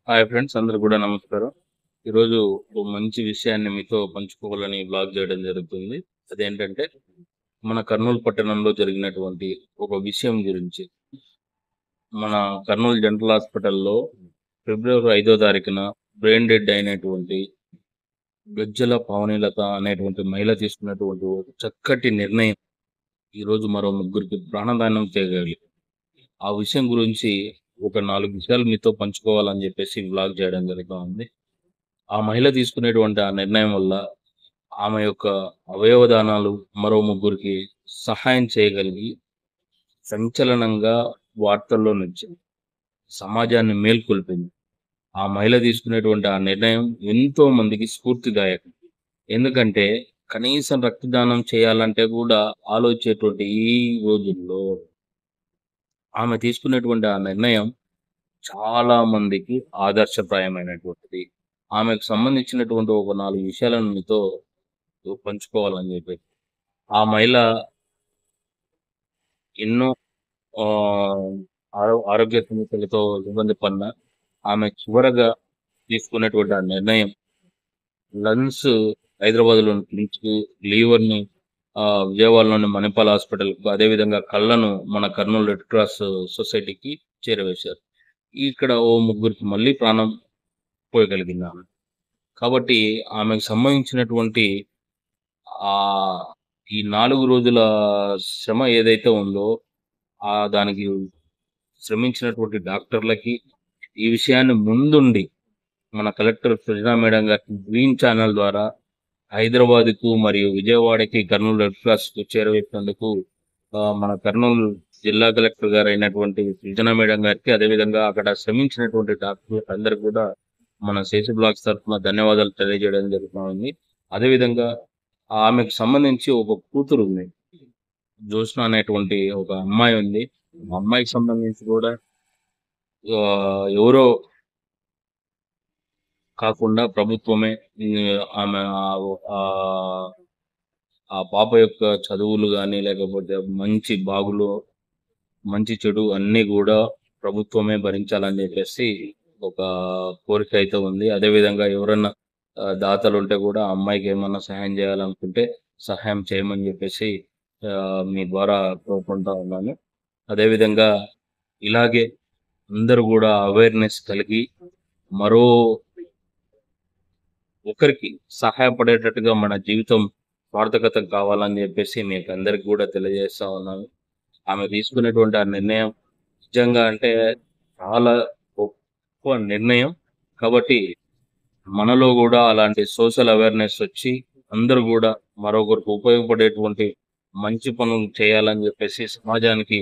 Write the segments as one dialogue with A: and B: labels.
A: Hi friends, అందరూ కూడా నమస్కారం. ఈరోజు ఒక మంచి విషయాన్ని మీతో పంచుకోవాలని బ్లాగ్ చేయడం జరుగుతుంది. అదేంటంటే మన కర్నూలు పట్టణంలో జరిగినటువంటి ఒక విషయం గురించి. మన కర్నూలు జనరల్ హాస్పిటల్లో ఫిబ్రవరి 5వ తారీఖున బ్రెయిన్ డెడ్ అయినటువంటి గజ్జల పావనిలత అనేటువంటి మహిళ తీసుకున్నటువంటి ఒక చక్కటి నిర్ణయం ఈరోజు మరో ముగ్గురికి ప్రాణదానం చేయగలిగింది. ఆ విషయం గురించి ఒక 4 విషయాలు మీతో పంచుకోవాలని చెప్పేసి బ్లాగ్ చేయడం జరుగుతూ ఉంది. ఆ మహిళ తీసుకునేటువంటి ఆ నిర్ణయం వల్ల ఆమె యొక్క అవయవదానాలు మరో ముగ్గురికి సహాయం చేయగలిగి సంచలనంగా వార్తల్లో నుంచి సమాజాన్ని మేల్కొల్పింది. ఆ మహిళ తీసుకునేటువంటి ఆ నిర్ణయం ఎంతో మందికి స్ఫూర్తిదాయకం. ఎందుకంటే కనీసం రక్తదానం చేయాలంటే కూడా ఆలోచించేటువంటి ఈ రోజుల్లో ఆమె తీసుకునేటువంటి ఆ నిర్ణయం చాలా మందికి ఆదర్శప్రాయమైనటువంటిది. ఆమెకు సంబంధించినటువంటి ఒక 4 విషయాలను మీతో పంచుకోవాలని చెప్పి. ఆ మహిళ ఎన్నో ఆహ్, ఆరోగ్య సమస్యలతో ఇబ్బంది పడిన ఆమె చివరగా తీసుకున్నటువంటి ఆ నిర్ణయం లంగ్స్ హైదరాబాద్‌లో నుంచి లివర్‌ని విజయవాడలోని మణిపాల్ హాస్పిటల్‌కు, అదేవిధంగా కళ్ళను మన కర్నూలు రెడ్ క్రాస్ సొసైటీకి చేరవేశారు. ఇక్కడ ఓ ముగ్గురికి మళ్ళీ ప్రాణం పోయగలిగింది ఆమె. కాబట్టి ఆమెకు సంబంధించినటువంటి ఆహ్, ఈ 4 రోజుల శ్రమ ఏదైతే ఉందో, దానికి శ్రమించినటువంటి డాక్టర్లకి, ఈ విషయాన్ని ముందుండి మన కలెక్టర్ సృజనా మేడం గారికి గ్రీన్ ఛానల్ ద్వారా హైదరాబాద్‌కు మరియు విజయవాడకి కర్నూలు రెడ్ క్రాస్‌కు చేరవేసినందుకు మన కర్నూలు జిల్లా కలెక్టర్ గారైనటువంటి సృజనా మేడం గారికి, అదేవిధంగా అక్కడ శ్రమించినటువంటి డాక్టర్లందరికీ కూడా మన శేషు బ్లాగ్స్ తరఫున ధన్యవాదాలు తెలియజేయడం జరుగుతా ఉంది. అదేవిధంగా ఆమెకు సంబంధించి ఒక కూతురు ఉంది. జ్యోత్స్న అనేటువంటి ఒక అమ్మాయి ఉంది. ఆ అమ్మాయికి సంబంధించి కూడా ఎవరో కాకుండా ప్రభుత్వమే ఆమె ఆ పాప యొక్క చదువులు గాని, లేకపోతే మంచి బాగులో మంచి చెడు అన్నీ కూడా ప్రభుత్వమే భరించాలని చెప్పేసి ఒక కోరిక అయితే ఉంది. అదేవిధంగా ఎవరన్నా దాతలుంటే కూడా ఆ అమ్మాయికి ఏమన్నా సహాయం చేయాలనుకుంటే సహాయం చేయమని చెప్పేసి మీ ద్వారా కోరుకుంటా ఉన్నాను. అదేవిధంగా ఇలాగే అందరూ కూడా అవేర్‌నెస్ కలిగి మరో ఒకరికి సహాయపడేటట్టుగా మన జీవితం సార్థకతం కావాలని చెప్పేసి మీకు అందరికి కూడా తెలియజేస్తా ఉన్నాను. ఆమె తీసుకున్నటువంటి ఆ నిర్ణయం నిజంగా అంటే చాలా గొప్ప నిర్ణయం. కాబట్టి మనలో కూడా అలాంటి సోషల్ అవేర్‌నెస్ వచ్చి అందరూ కూడా మరొకరికి ఉపయోగపడేటువంటి మంచి పనులు చేయాలని చెప్పేసి సమాజానికి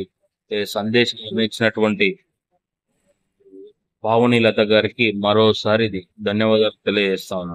A: సందేశం ఇచ్చినటువంటి పావని లత గారికి మరోసారి ధన్యవాదాలు తెలియజేస్తా ఉన్నాను.